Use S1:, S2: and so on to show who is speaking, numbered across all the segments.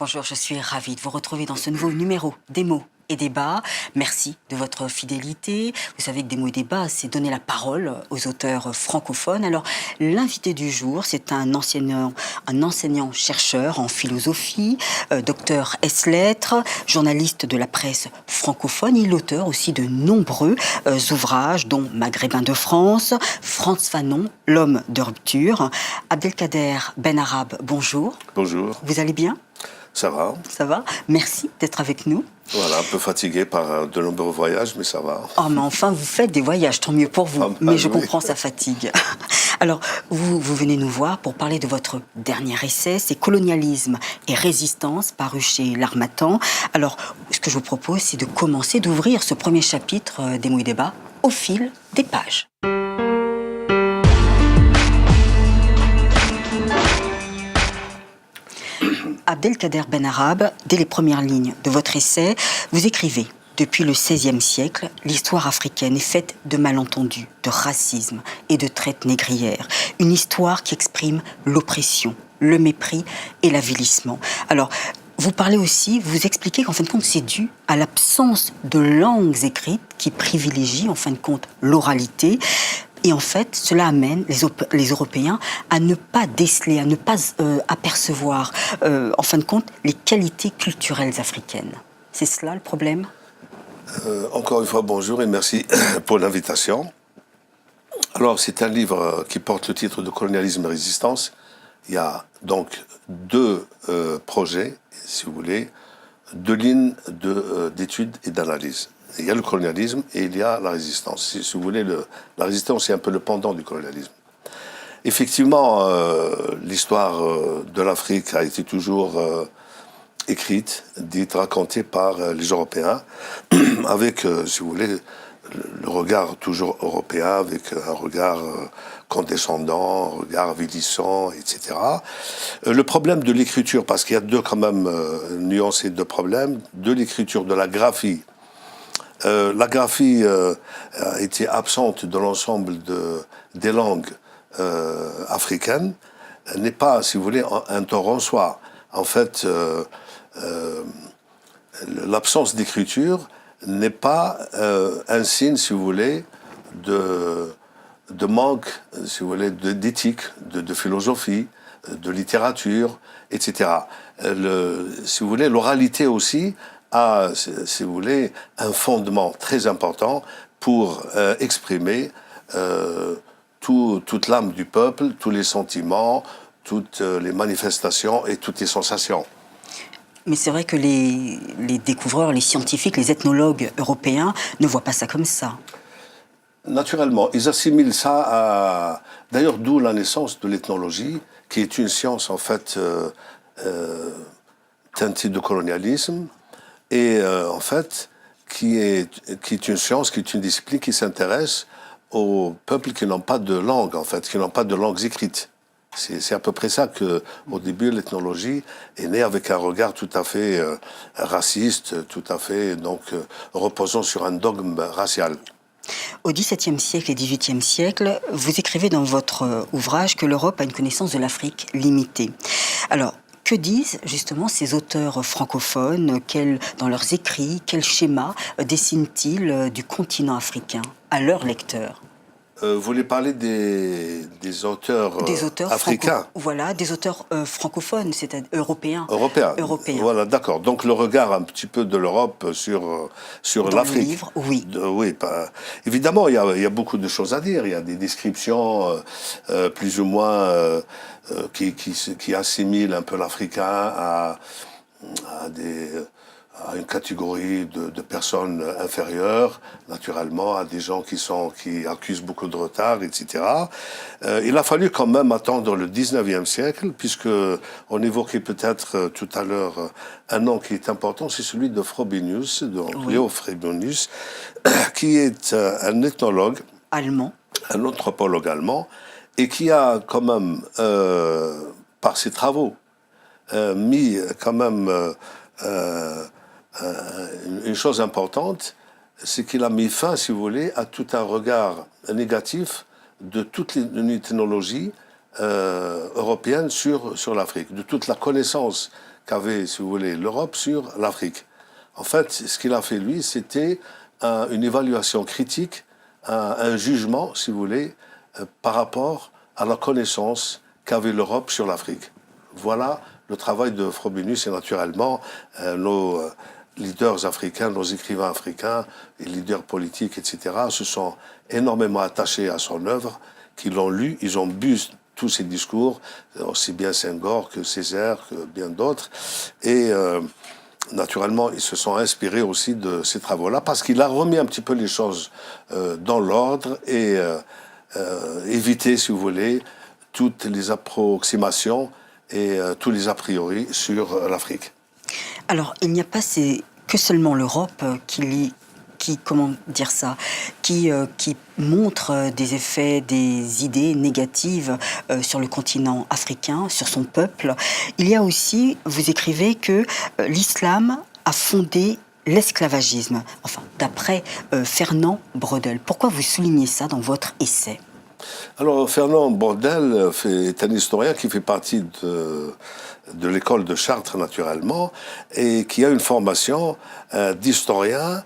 S1: Bonjour, je suis ravie de vous retrouver dans ce nouveau numéro des mots et débats. Merci de votre fidélité. Vous savez que des mots et débats, c'est donner la parole aux auteurs francophones. Alors, l'invité du jour, c'est un enseignant-chercheur en philosophie, docteur ès-lettres, journaliste de la presse francophone. Il est l'auteur aussi de nombreux ouvrages, dont Maghrébin de France, Frantz Fanon, L'homme de rupture. Abdelkader Benarab, bonjour.
S2: Bonjour.
S1: Vous allez bien ?
S2: Ça va.
S1: Ça va. Merci d'être avec nous.
S2: Voilà, un peu fatigué par de nombreux voyages, mais ça va.
S1: Oh, mais enfin, vous faites des voyages, tant mieux pour vous.
S2: Ah, bah,
S1: mais je
S2: oui.
S1: comprends sa fatigue. Alors, vous venez nous voir pour parler de votre dernier essai, c'est Colonialisme et résistance, paru chez L'Harmattan. Alors, ce que je vous propose, c'est de commencer, d'ouvrir ce premier chapitre des mots et débats au fil des pages. Abdelkader Benarab, dès les premières lignes de votre essai, vous écrivez « Depuis le XVIe siècle, l'histoire africaine est faite de malentendus, de racisme et de traite négrière. Une histoire qui exprime l'oppression, le mépris et l'avilissement. » Alors, vous parlez aussi, vous expliquez qu'en fin de compte, c'est dû à l'absence de langues écrites qui privilégient, en fin de compte, l'oralité. Et en fait, cela amène les Européens à ne pas déceler, à ne pas apercevoir, en fin de compte, les qualités culturelles africaines. C'est cela le problème ?
S2: Encore une fois, bonjour et merci pour l'invitation. Alors, c'est un livre qui porte le titre de Colonialisme et résistance. Il y a donc deux projets, si vous voulez, deux lignes d'études et d'analyse. Il y a le colonialisme et il y a la résistance. Si vous voulez, la résistance, c'est un peu le pendant du colonialisme. Effectivement, l'histoire de l'Afrique a été toujours écrite, dite, racontée par les Européens, avec, si vous voulez, le regard toujours européen, avec un regard condescendant, un regard avilissant, etc. Le problème de l'écriture, parce qu'il y a deux quand même nuances et deux problèmes, de l'écriture, de la graphie. La graphie a été absente de l'ensemble des langues africaines. Elle n'est pas, si vous voulez, un tort en soi. En fait, l'absence d'écriture n'est pas un signe, si vous voulez, de manque, si vous voulez, d'éthique, de philosophie, de littérature, etc. Si vous voulez, l'oralité aussi a, si vous voulez, un fondement très important pour exprimer toute l'âme du peuple, tous les sentiments, toutes les manifestations et toutes les sensations.
S1: Mais c'est vrai que les découvreurs, les scientifiques, les ethnologues européens ne voient pas ça comme ça.
S2: Naturellement, ils assimilent ça à... D'ailleurs, d'où la naissance de l'ethnologie, qui est une science, en fait, teintée de colonialisme, et en fait, qui est une science, qui est une discipline qui s'intéresse aux peuples qui n'ont pas de langue, en fait, qui n'ont pas de langues écrites. C'est à peu près ça qu'au début, l'ethnologie est née avec un regard tout à fait raciste, tout à fait donc reposant sur un dogme racial.
S1: Au XVIIe siècle et XVIIIe siècle, vous écrivez dans votre ouvrage que l'Europe a une connaissance de l'Afrique limitée. Alors, que disent justement ces auteurs francophones dans leurs écrits, quel schéma dessinent-ils du continent africain à leurs lecteurs ?
S2: Vous voulez parler des auteurs, africains?
S1: Voilà, des auteurs francophones, c'est-à-dire européens.
S2: Européens. Voilà, d'accord. Donc le regard un petit peu de l'Europe sur l'Afrique.
S1: Le livre, oui.
S2: Oui, évidemment, il y a beaucoup de choses à dire. Il y a des descriptions plus ou moins qui assimilent un peu l'Africain à une catégorie de personnes inférieures, naturellement, à des gens qui accusent beaucoup de retard, etc. Il a fallu quand même attendre le 19e siècle, puisque on évoquait peut-être tout à l'heure un nom qui est important, c'est celui de Frobenius, donc oui. Léo Frobenius, qui est un ethnologue
S1: allemand,
S2: un anthropologue allemand, et qui a quand même, par ses travaux, mis quand même une chose importante, c'est qu'il a mis fin, si vous voulez, à tout un regard négatif de toute l'ethnologie européenne sur l'Afrique, de toute la connaissance qu'avait, si vous voulez, l'Europe sur l'Afrique. En fait, ce qu'il a fait, lui, c'était une évaluation critique, un jugement, si vous voulez, par rapport à la connaissance qu'avait l'Europe sur l'Afrique. Voilà le travail de Frobenius et naturellement nos leaders africains, nos écrivains africains, les leaders politiques, etc., se sont énormément attachés à son œuvre, qu'ils l'ont lu, ils ont bu tous ses discours, aussi bien Senghor que Césaire, que bien d'autres, et naturellement, ils se sont inspirés aussi de ces travaux-là, parce qu'il a remis un petit peu les choses dans l'ordre et évité, si vous voulez, toutes les approximations et tous les a priori sur l'Afrique.
S1: Alors, il n'y a pas que seulement l'Europe comment dire ça, qui montre des effets, des idées négatives sur le continent africain, sur son peuple. Il y a aussi, vous écrivez que l'islam a fondé l'esclavagisme, enfin, d'après Fernand Braudel. Pourquoi vous soulignez ça dans votre essai ?
S2: Alors, Fernand Braudel est un historien qui fait partie de l'école de Chartres, naturellement, et qui a une formation d'historien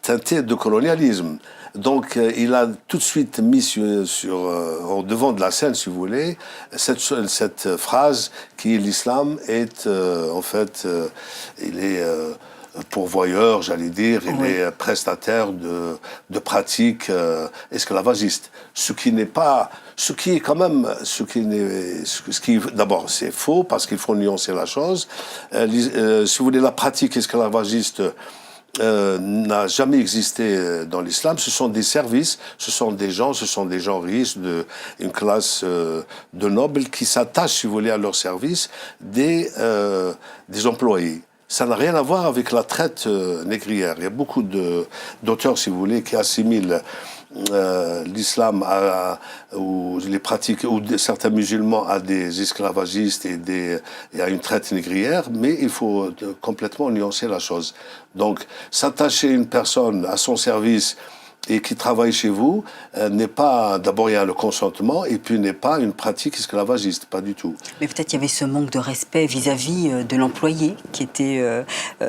S2: teintée de colonialisme. Donc, il a tout de suite mis au devant de la scène, si vous voulez, cette phrase qui est l'islam est, en fait, il est pourvoyeur, j'allais dire, il est prestataire de pratiques esclavagistes. Ce qui est quand même, d'abord, c'est faux parce qu'il faut nuancer la chose. Si vous voulez, la pratique esclavagiste n'a jamais existé dans l'islam. Ce sont des services, ce sont des gens riches, une classe de nobles qui s'attachent, si vous voulez, à leur service des employés. Ça n'a rien à voir avec la traite négrière. Il y a beaucoup d'auteurs, si vous voulez, qui assimilent l'islam ou les pratiques, ou certains musulmans à des esclavagistes et à une traite négrière, mais il faut complètement nuancer la chose. Donc, s'attacher une personne à son service et qui travaille chez vous n'est pas, d'abord il y a le consentement et puis n'est pas une pratique esclavagiste, pas du tout.
S1: Mais peut-être il y avait ce manque de respect vis-à-vis de l'employé qui était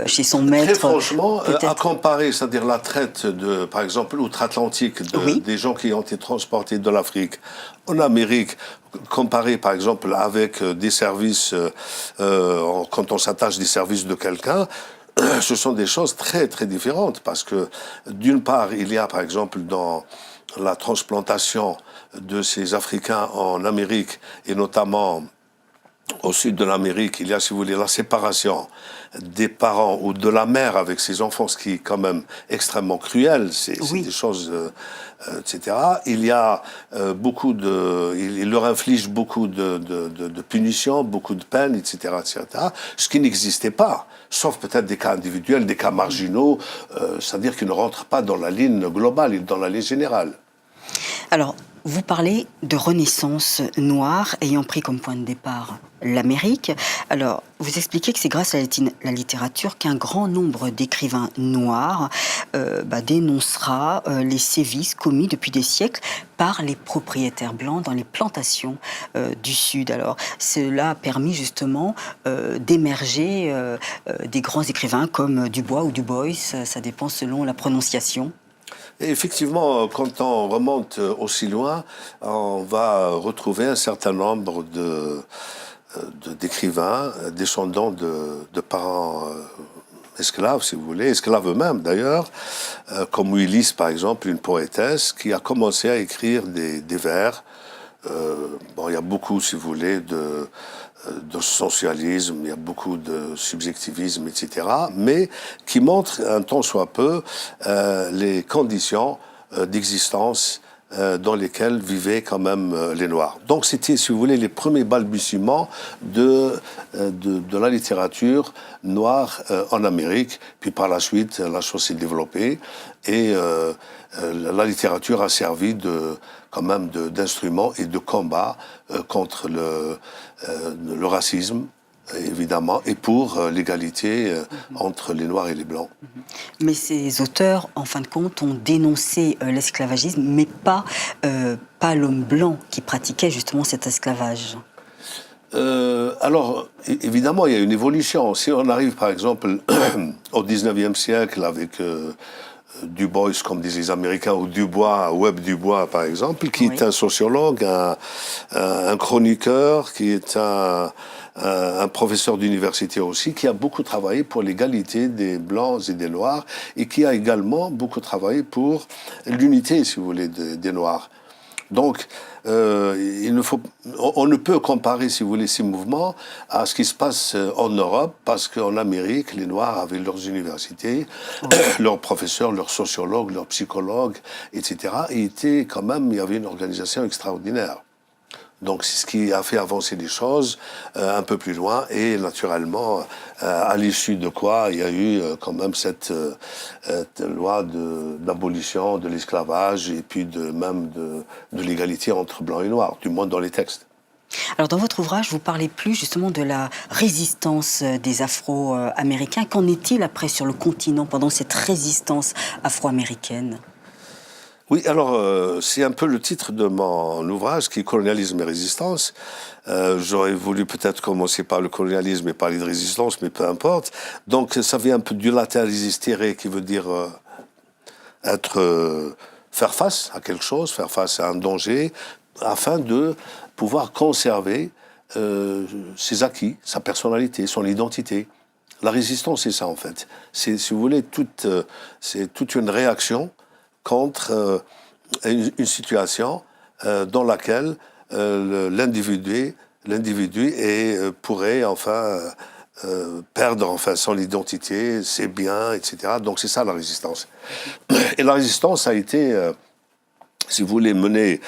S1: chez son maître.
S2: Très franchement, à comparer, c'est-à-dire la traite par exemple, outre-Atlantique, des gens qui ont été transportés de l'Afrique en Amérique, comparé par exemple avec des services, quand on s'attache des services de quelqu'un, ce sont des choses très, très différentes parce que, d'une part, il y a, par exemple, dans la transplantation de ces Africains en Amérique, et notamment au sud de l'Amérique, il y a, si vous voulez, la séparation des parents ou de la mère avec ses enfants, ce qui est quand même extrêmement cruel, c'est des choses, etc. Il y a il leur inflige beaucoup de punitions, beaucoup de peines, etc., ce qui n'existait pas, sauf peut-être des cas individuels, des cas marginaux, c'est-à-dire qu'ils ne rentrent pas dans la ligne globale, dans la ligne générale.
S1: Alors, vous parlez de renaissance noire ayant pris comme point de départ l'Amérique. Alors, vous expliquez que c'est grâce à la littérature qu'un grand nombre d'écrivains noirs dénoncera les sévices commis depuis des siècles par les propriétaires blancs dans les plantations du Sud. Alors, cela a permis justement d'émerger des grands écrivains comme Dubois ou Dubois, ça dépend selon la prononciation.
S2: Et effectivement, quand on remonte aussi loin, on va retrouver un certain nombre d'écrivains descendants de parents esclaves, si vous voulez, esclaves eux-mêmes d'ailleurs, comme Willis par exemple, une poétesse qui a commencé à écrire des vers. Il y a beaucoup, si vous voulez, de sensualisme, il y a beaucoup de subjectivisme, etc., mais qui montre un tant soit peu les conditions d'existence dans lesquelles vivaient quand même les Noirs. Donc c'était, si vous voulez, les premiers balbutiements de la littérature noire en Amérique. Puis par la suite, la chose s'est développée et la littérature a servi quand même d'instrument et de combat contre le racisme, évidemment, et pour l'égalité entre les Noirs et les Blancs.
S1: Mais ces auteurs, en fin de compte, ont dénoncé l'esclavagisme, mais pas l'homme blanc qui pratiquait justement cet esclavage.
S2: Alors, évidemment, il y a une évolution. Si on arrive, par exemple, au 19e siècle avec Du Bois, comme disent les Américains, ou Dubois, Webb Dubois, par exemple, qui est un sociologue, un chroniqueur, qui est un professeur d'université aussi, qui a beaucoup travaillé pour l'égalité des Blancs et des Noirs, et qui a également beaucoup travaillé pour l'unité, si vous voulez, des Noirs. Donc, on ne peut comparer, si vous voulez, ces mouvements à ce qui se passe en Europe, parce qu'en Amérique, les Noirs avaient leurs universités, leurs professeurs, leurs sociologues, leurs psychologues, etc. Et il y avait une organisation extraordinaire. Donc c'est ce qui a fait avancer les choses un peu plus loin et naturellement à l'issue de quoi il y a eu quand même cette loi d'abolition de l'esclavage et puis même de l'égalité entre blancs et noirs, du moins dans les textes.
S1: Alors dans votre ouvrage, vous parlez plus justement de la résistance des Afro-Américains. Qu'en est-il après sur le continent pendant cette résistance afro-américaine ?
S2: Oui, alors c'est un peu le titre de mon ouvrage qui est Colonialisme et résistance. J'aurais voulu peut-être commencer par le colonialisme et parler de résistance, mais peu importe. Donc ça vient un peu du latin resistere qui veut dire faire face à quelque chose, faire face à un danger, afin de pouvoir conserver ses acquis, sa personnalité, son identité. La résistance, c'est ça en fait. C'est, si vous voulez, c'est toute une réaction contre une situation dans laquelle l'individu pourrait enfin perdre enfin son identité, ses biens, etc. Donc c'est ça la résistance. Et la résistance a été, si vous voulez, menée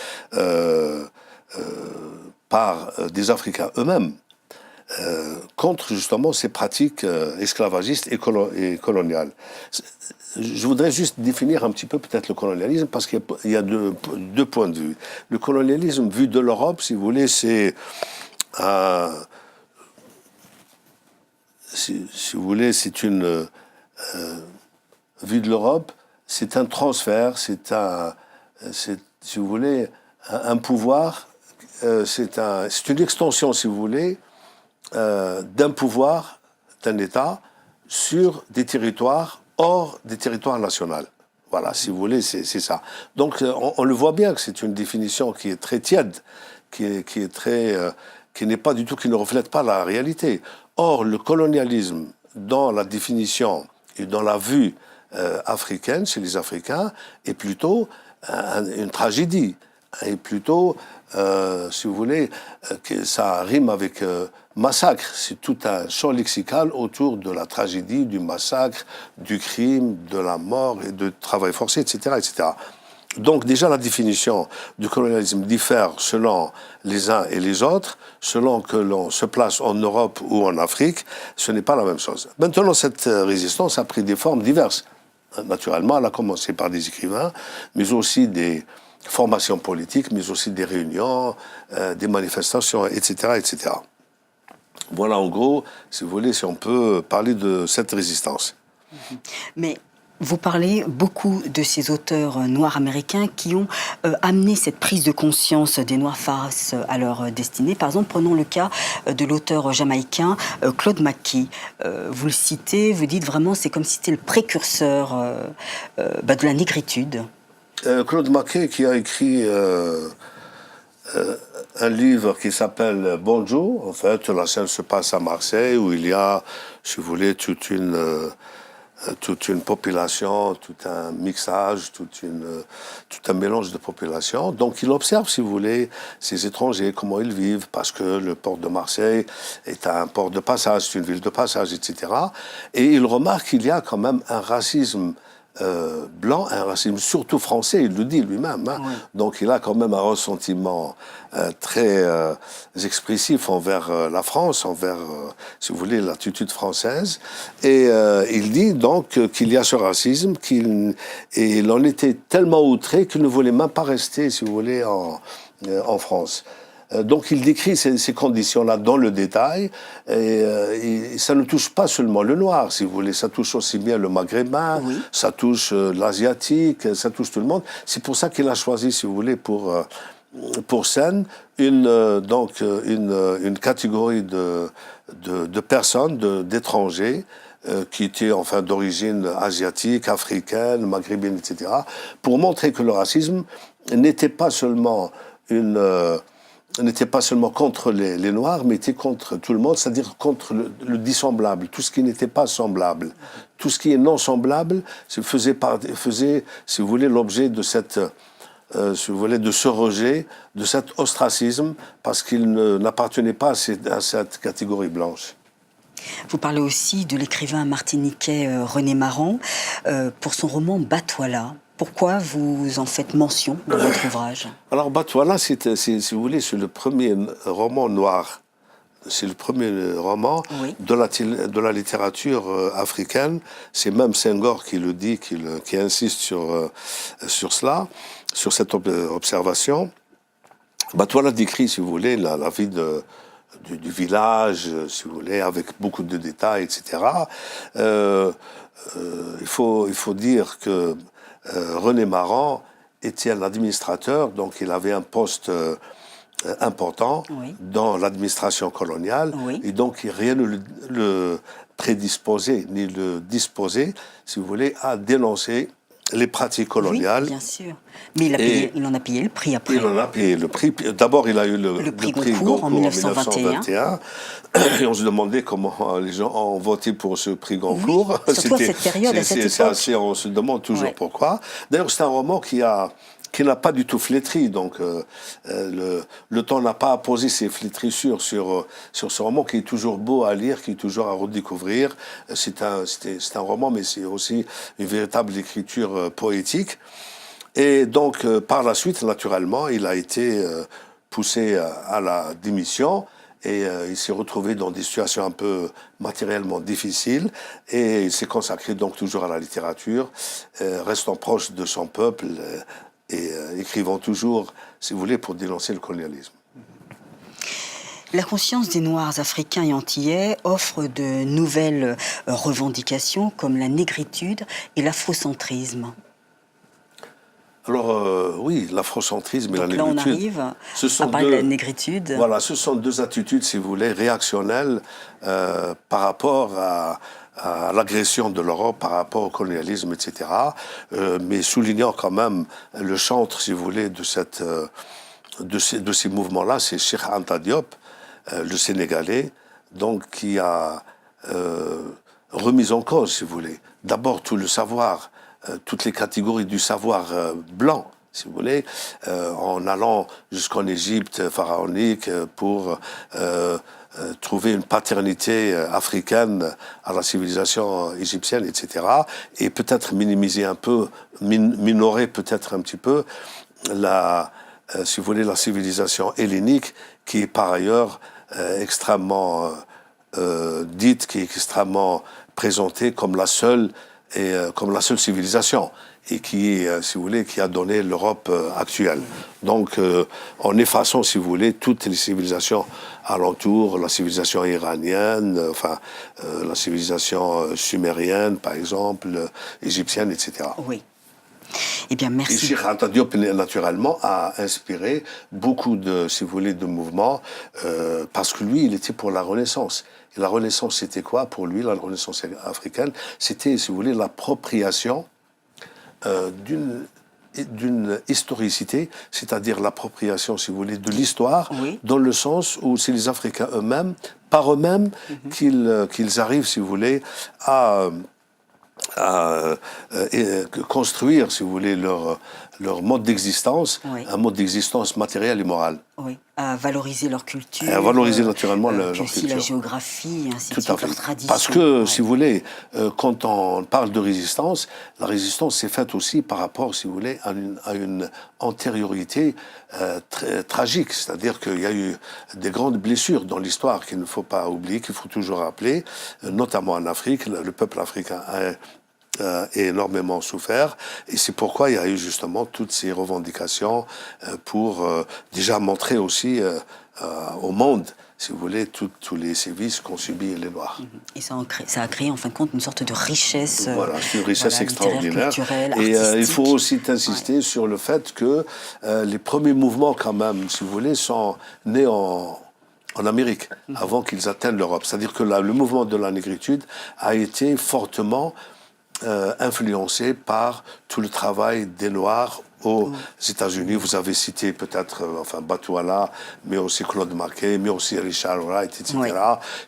S2: par des Africains eux-mêmes contre justement ces pratiques esclavagistes et coloniales. Je voudrais juste définir un petit peu peut-être le colonialisme parce qu'il y a deux points de vue. Le colonialisme vu de l'Europe, si vous voulez, c'est si vous voulez, c'est une vue de l'Europe, c'est un transfert, c'est si vous voulez un pouvoir, c'est une extension, si vous voulez, d'un pouvoir, d'un État sur des territoires hors des territoires nationaux. Voilà, si vous voulez, c'est ça. Donc, on le voit bien que c'est une définition qui est très tiède, qui n'est pas du tout, qui ne reflète pas la réalité. Or, le colonialisme, dans la définition et dans la vue africaine, chez les Africains, est plutôt une tragédie, est plutôt, si vous voulez, que ça rime avec massacre. C'est tout un champ lexical autour de la tragédie, du massacre, du crime, de la mort et du travail forcé, etc., etc. Donc déjà la définition du colonialisme diffère selon les uns et les autres, selon que l'on se place en Europe ou en Afrique, ce n'est pas la même chose. Maintenant, cette résistance a pris des formes diverses. Naturellement, elle a commencé par des écrivains, mais aussi des formations politiques, mais aussi des réunions, des manifestations, etc., etc. Voilà en gros, si vous voulez, si on peut parler de cette résistance.
S1: Mais vous parlez beaucoup de ces auteurs noirs américains qui ont amené cette prise de conscience des Noirs face à leur destinée. Par exemple, prenons le cas de l'auteur jamaïcain Claude McKay. Vous le citez, vous dites vraiment c'est comme si c'était le précurseur de la négritude.
S2: Claude McKay qui a écrit un livre qui s'appelle Bonjour. En fait, la scène se passe à Marseille où il y a, si vous voulez, toute une population, tout un mixage, tout un mélange de populations. Donc il observe, si vous voulez, ces étrangers, comment ils vivent, parce que le port de Marseille est un port de passage, c'est une ville de passage, etc. Et il remarque qu'il y a quand même un racisme blanc, un racisme surtout français, il le dit lui-même. Hein. Oui. Donc il a quand même un ressentiment très expressif envers la France, envers, si vous voulez, l'attitude française. Et il dit donc qu'il y a ce racisme, et il en était tellement outré qu'il ne voulait même pas rester, si vous voulez, en France. Donc il décrit ces conditions-là dans le détail, et ça ne touche pas seulement le noir, si vous voulez, ça touche aussi bien le maghrébin, oui. Ça touche l'asiatique, ça touche tout le monde. C'est pour ça qu'il a choisi, si vous voulez, pour pour scène une catégorie de personnes, d'étrangers, qui étaient enfin d'origine asiatique, africaine, maghrébine, etc., pour montrer que le racisme n'était pas seulement contre les Noirs, mais était contre tout le monde, c'est-à-dire contre le dissemblable, tout ce qui n'était pas semblable. Tout ce qui est non semblable faisait, si vous voulez, l'objet de si vous voulez, de ce rejet, de cet ostracisme, parce qu'il n'appartenait pas à cette catégorie blanche.
S1: Vous parlez aussi de l'écrivain martiniquais René Maran pour son roman Batouala. Pourquoi vous en faites mention dans votre ouvrage?
S2: Alors Batouala, si vous voulez, c'est le premier roman noir. C'est le premier roman de la littérature africaine. C'est même Senghor qui le dit, qui insiste sur cela, sur cette observation. Batouala décrit, si vous voulez, la vie du village, si vous voulez, avec beaucoup de détails, etc. Il faut dire que René Maran était un administrateur, donc il avait un poste important dans l'administration coloniale, et donc rien ne le prédisposait, ni le disposait, si vous voulez, à dénoncer les pratiques coloniales.
S1: Oui, bien sûr. Mais il en a payé le prix après.
S2: Il en a payé le prix. D'abord, il a eu le prix Goncourt en 1921. Et on se demandait comment les gens ont voté pour ce prix Goncourt.
S1: Oui, surtout à cette période, à cette époque.
S2: On se demande toujours pourquoi. D'ailleurs, c'est un roman qui n'a pas du tout flétri, donc le temps n'a pas posé ses flétrissures sur ce roman qui est toujours beau à lire, qui est toujours à redécouvrir. C'est un roman, mais c'est aussi une véritable écriture poétique. Et donc, par la suite, naturellement, il a été poussé à la démission et il s'est retrouvé dans des situations un peu matériellement difficiles et il s'est consacré donc toujours à la littérature, restant proche de son peuple et écrivant toujours, si vous voulez, pour dénoncer le colonialisme.
S1: La conscience des Noirs africains et antillais offre de nouvelles revendications comme la négritude et l'afrocentrisme.
S2: Alors oui, l'afrocentrisme et la négritude.
S1: Là, on arrive à parler de la négritude.
S2: Voilà, ce sont deux attitudes, si vous voulez, réactionnelles par rapport à l'agression de l'Europe, par rapport au colonialisme, etc. Mais soulignant quand même le chantre, si vous voulez, de ces mouvements-là, c'est Cheikh Anta Diop, le Sénégalais, donc qui a remis en cause, si vous voulez, d'abord tout le savoir, toutes les catégories du savoir blanc, si vous voulez, en allant jusqu'en Égypte pharaonique pour trouver une paternité africaine à la civilisation égyptienne, etc. Et peut-être minimiser un peu, minorer peut-être un petit peu si vous voulez, la civilisation hellénique qui est par ailleurs extrêmement dite, qui est extrêmement présentée comme la seule civilisation et qui, si vous voulez, qui a donné l'Europe actuelle. Donc, en effaçant, si vous voulez, toutes les civilisations alentour, la civilisation iranienne, la civilisation sumérienne, par exemple, égyptienne, etc.
S1: Oui. Eh bien, merci.
S2: Et Cheikh Anta Diop, naturellement, a inspiré beaucoup si vous voulez, de mouvements, parce que lui, il était pour la Renaissance. Et la Renaissance, c'était quoi pour lui, la Renaissance africaine? C'était, si vous voulez, l'appropriation d'une historicité, c'est-à-dire l'appropriation, si vous voulez, de l'histoire, dans le sens où c'est les Africains eux-mêmes, par eux-mêmes, qu'ils arrivent, si vous voulez, à construire, si vous voulez, leur mode d'existence, un mode d'existence matériel et moral.
S1: Oui, à valoriser leur culture.
S2: Et à valoriser naturellement leur culture.
S1: Aussi la géographie, ainsi de
S2: suite,
S1: leur tradition.
S2: Parce que, si vous voulez, quand on parle de résistance, la résistance s'est faite aussi par rapport, si vous voulez, à une antériorité très tragique. C'est-à-dire qu'il y a eu des grandes blessures dans l'histoire qu'il ne faut pas oublier, qu'il faut toujours rappeler, notamment en Afrique. Le peuple africain a énormément souffert et c'est pourquoi il y a eu justement toutes ces revendications pour déjà montrer aussi au monde, si vous voulez, tous les sévices qu'ont subis les Noirs.
S1: Et ça a créé, en fin de compte, une sorte de richesse.
S2: Voilà, c'est une richesse extraordinaire.
S1: Culturelle,
S2: et il faut aussi
S1: artistique.
S2: insister sur le fait que les premiers mouvements, quand même, si vous voulez, sont nés en Amérique, avant qu'ils atteignent l'Europe. C'est-à-dire que le mouvement de la négritude a été fortement influencé par tout le travail des Noirs aux États-Unis. Vous avez cité peut-être Batouala, mais aussi Claude Mackay, mais aussi Richard Wright, etc.,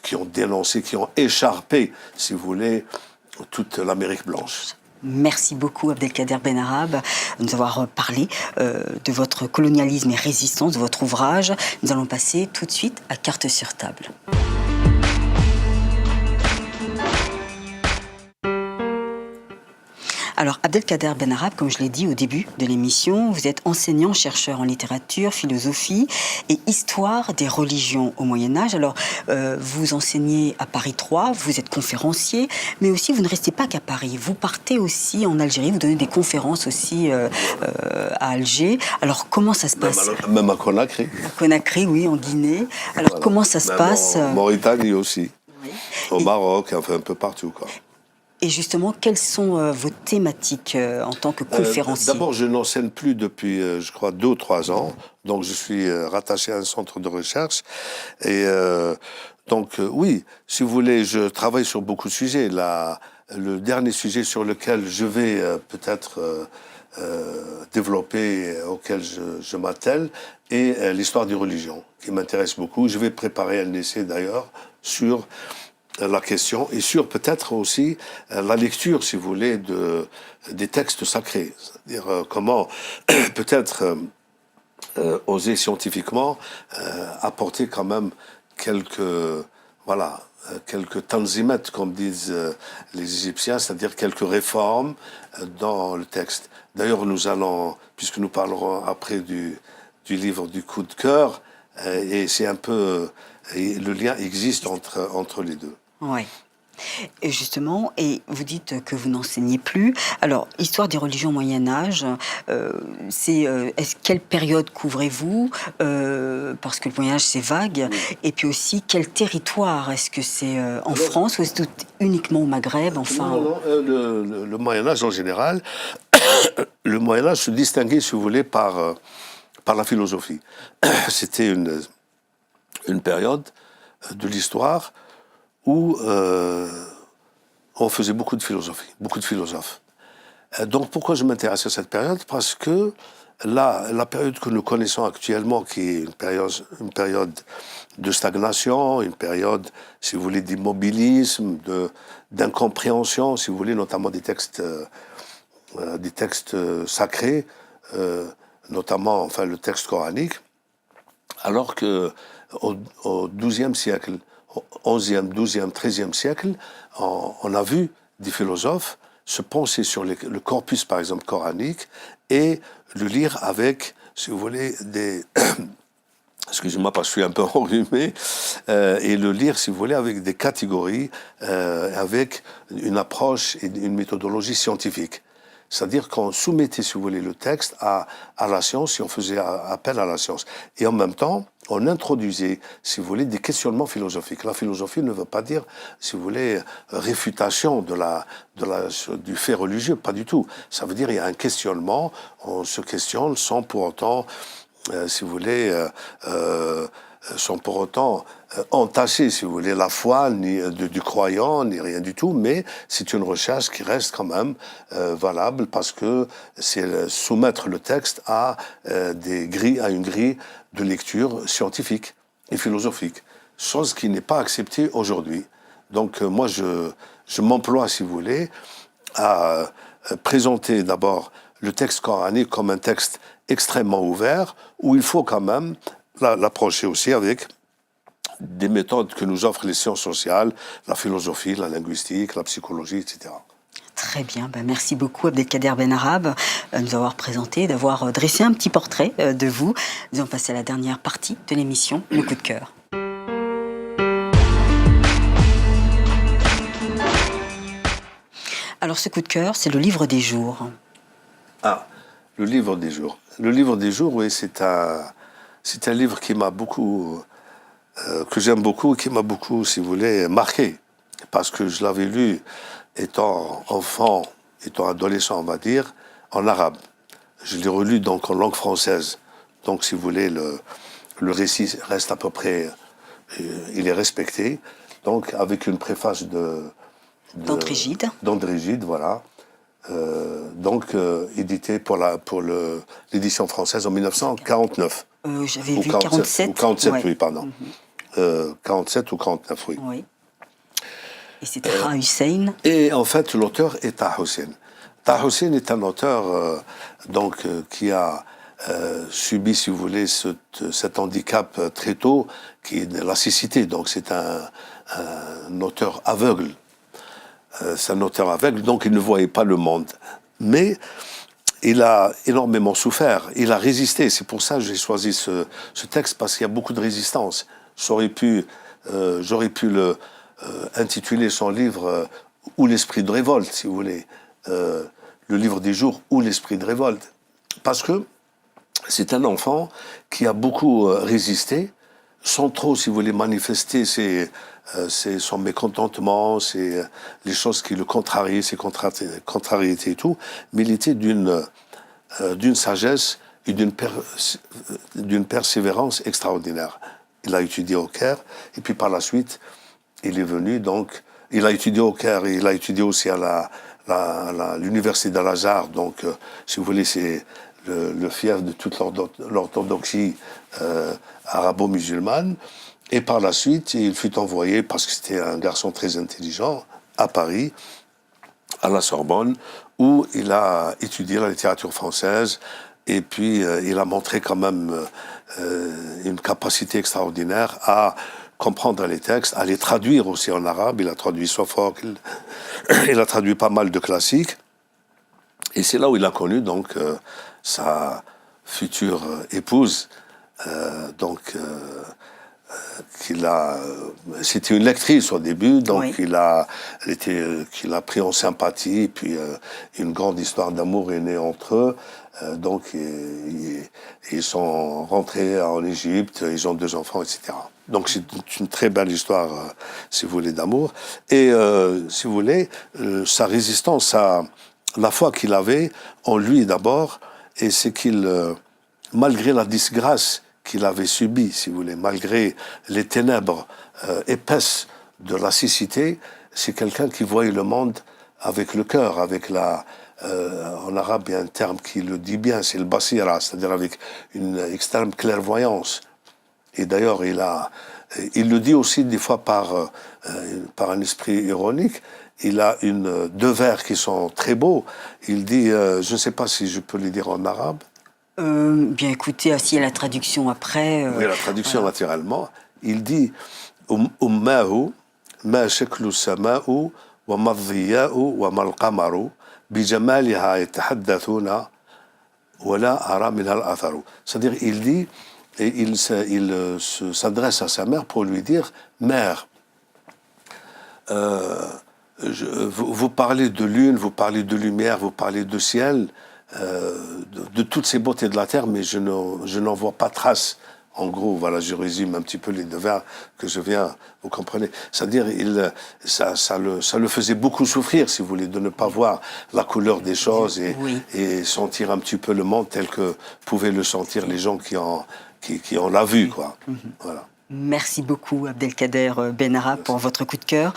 S2: qui ont dénoncé, qui ont écharpé, si vous voulez, toute l'Amérique blanche.
S1: Merci beaucoup Abdelkader Benarab de nous avoir parlé de votre colonialisme et résistance, de votre ouvrage. Nous allons passer tout de suite à Carte sur table. Alors, Abdelkader Benarab, comme je l'ai dit au début de l'émission, vous êtes enseignant-chercheur en littérature, philosophie et histoire des religions au Moyen-Âge. Alors, vous enseignez à Paris 3, vous êtes conférencier, mais aussi vous ne restez pas qu'à Paris. Vous partez aussi en Algérie, vous donnez des conférences aussi à Alger. Alors, comment ça se passe?
S2: Même à Conakry.
S1: À Conakry, oui, en Guinée. Alors, voilà. Comment ça se passe?
S2: En Mauritanie aussi. Oui. Au Maroc, enfin un peu partout, quoi.
S1: Et justement, quelles sont vos thématiques en tant que conférencier?
S2: D'abord, je n'enseigne plus depuis, je crois, 2 ou 3 ans. Donc, je suis rattaché à un centre de recherche. Et donc, oui, si vous voulez, je travaille sur beaucoup de sujets. Le dernier sujet sur lequel je vais peut-être développer, auquel je m'attelle, est l'histoire des religions, qui m'intéresse beaucoup. Je vais préparer un essai, d'ailleurs, sur la question et sur peut-être aussi la lecture, si vous voulez, des textes sacrés. C'est-à-dire comment peut-être oser scientifiquement apporter quand même quelques tanzimet, comme disent les Égyptiens, c'est-à-dire quelques réformes dans le texte. D'ailleurs, nous allons, puisque nous parlerons après du livre du coup de cœur, et c'est un peu... le lien existe entre les deux.
S1: Oui. Et justement, et vous dites que vous n'enseignez plus. Alors, histoire des religions au Moyen-Âge, quelle période couvrez-vous? Parce que le Moyen-Âge, c'est vague. Oui. Et puis aussi, quel territoire? Est-ce que c'est en France ou est-ce que uniquement au Maghreb? Enfin...
S2: Non, le Moyen-Âge en général, le Moyen-Âge se distinguait, si vous voulez, par la philosophie. C'était une période de l'histoire où on faisait beaucoup de philosophie, beaucoup de philosophes. Donc pourquoi je m'intéresse à cette période? Parce que la période que nous connaissons actuellement, qui est une période de stagnation, une période, si vous voulez, d'immobilisme, d'incompréhension, si vous voulez, notamment des textes sacrés, notamment le texte coranique, alors que au XIIe siècle, au XIe, XIIe, XIIIe siècle, on a vu des philosophes se pencher sur le corpus, par exemple, coranique, et le lire avec, si vous voulez, excusez-moi parce que je suis un peu enrhumé, et le lire, si vous voulez, avec des catégories, avec une approche et une méthodologie scientifique. C'est-à-dire qu'on soumettait, si vous voulez, le texte à la science et on faisait appel à la science. Et en même temps, on introduisait, si vous voulez, des questionnements philosophiques. La philosophie ne veut pas dire, si vous voulez, réfutation du fait religieux, pas du tout. Ça veut dire qu'il y a un questionnement, on se questionne sans pour autant, si vous voulez, sans pour autant entacher, si vous voulez, la foi du croyant, ni rien du tout, mais c'est une recherche qui reste quand même valable parce que c'est soumettre le texte à une grille de lecture scientifique et philosophique, chose qui n'est pas acceptée aujourd'hui. Donc moi, je m'emploie, si vous voulez, à présenter d'abord le texte coranique comme un texte extrêmement ouvert, où il faut quand même l'approcher aussi avec des méthodes que nous offrent les sciences sociales, la philosophie, la linguistique, la psychologie, etc.
S1: Très bien, merci beaucoup Abdelkader Benarab de nous avoir présenté, d'avoir dressé un petit portrait de vous. Nous allons passer à la dernière partie de l'émission, le coup de cœur. Alors ce coup de cœur, c'est le livre des jours.
S2: Ah, le livre des jours. Le livre des jours, oui, c'est un livre qui m'a beaucoup que j'aime beaucoup et qui m'a beaucoup, si vous voulez, marqué. Parce que je l'avais lu étant enfant, étant adolescent, on va dire, en arabe. Je l'ai relu donc en langue française. Donc, si vous voulez, le récit reste à peu près, il est respecté. Donc, avec une préface
S1: d'André Gide.
S2: D'André Gide, voilà. Édité pour l'édition française en 1949.
S1: J'avais vu 47.
S2: Ou 47,
S1: ouais.
S2: Oui, pardon. 47 ou 49, oui.
S1: Oui. Et c'est Taha Hussein.
S2: Et en fait, l'auteur est Taha Hussein. Taha Hussein est un auteur qui a subi, si vous voulez, cet handicap très tôt, qui est de la cécité. Donc c'est un auteur aveugle. C'est un auteur aveugle, donc il ne voyait pas le monde. Mais il a énormément souffert, il a résisté. C'est pour ça que j'ai choisi ce texte, parce qu'il y a beaucoup de résistance. J'aurais pu intituler son livre Ou l'esprit de révolte, si vous voulez. Le livre des jours Ou l'esprit de révolte. Parce que c'est un enfant qui a beaucoup résisté, sans trop, si vous voulez, manifester son mécontentement, les choses qui le contrarient, ses contrariétés et tout, mais il était d'une sagesse et d'une persévérance extraordinaire. Il a étudié au Caire, et puis par la suite, il est venu, donc, il a étudié au Caire, et il a étudié aussi à l'université d'Al-Azhar, donc, si vous voulez, c'est le fief de toute l'orthodoxie arabo-musulmane. Et par la suite, il fut envoyé, parce que c'était un garçon très intelligent, à Paris, à la Sorbonne, où il a étudié la littérature française, et puis il a montré quand même une capacité extraordinaire à comprendre les textes, à les traduire aussi en arabe. Il a traduit Sophocle, il a traduit pas mal de classiques. Et c'est là où il a connu donc sa future épouse, c'était une lectrice au début, donc
S1: Oui.
S2: qu'il a pris en sympathie, et puis une grande histoire d'amour est née entre eux. Ils sont rentrés en Égypte, ils ont 2 enfants, etc. Donc c'est une très belle histoire, si vous voulez, d'amour. Et si vous voulez, sa résistance à la foi qu'il avait en lui d'abord, et c'est qu'il, malgré la disgrâce qu'il avait subie, si vous voulez, malgré les ténèbres épaisses de la cécité, c'est quelqu'un qui voyait le monde avec le cœur, avec en arabe, il y a un terme qui le dit bien, c'est le basira, c'est-à-dire avec une extrême clairvoyance. Et d'ailleurs, il le dit aussi des fois par un esprit ironique. Il a 2 vers qui sont très beaux. Il dit, je ne sais pas si je peux les dire en arabe.
S1: Bien écoutez, s'il y a la traduction après...
S2: Oui, la traduction naturellement. Il dit Ummahu ma shaklu sama'u wa ma dhiya'u wa ma al-qamaru bi jamaliha yatahaddathuna wa la ara minha al-atharu. C'est-à-dire, il dit, et il s'adresse à sa mère pour lui dire, mère, vous parlez de lune, vous parlez de lumière, vous parlez de ciel, de toutes ces beautés de la terre, mais je n'en vois pas trace. En gros, voilà, je résume un petit peu les 2 vers que je viens, vous comprenez. C'est-à-dire, ça le faisait beaucoup souffrir, si vous voulez, de ne pas voir la couleur des choses et sentir un petit peu le monde tel que pouvaient le sentir les gens qui ont la vue, quoi. Voilà.
S1: Merci beaucoup, Abdelkader Benarab, pour votre coup de cœur.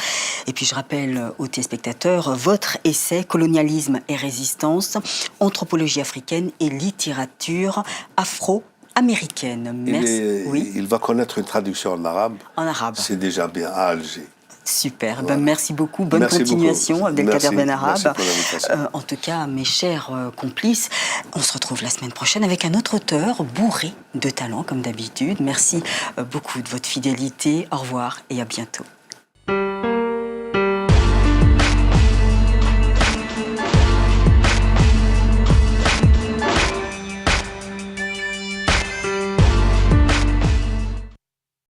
S1: Et puis, je rappelle aux téléspectateurs votre essai « Colonialisme et résistance, anthropologie africaine et littérature afro-américaine ». Merci.
S2: Il va connaître une traduction en arabe.
S1: En arabe.
S2: C'est déjà bien à Alger.
S1: Super,
S2: Voilà.
S1: Merci beaucoup, bonne continuation, Abdelkader Benarab.
S2: Merci pour l'invitation.
S1: En tout cas, mes chers complices, on se retrouve la semaine prochaine avec un autre auteur bourré de talent, comme d'habitude. Merci beaucoup de votre fidélité, au revoir et à bientôt.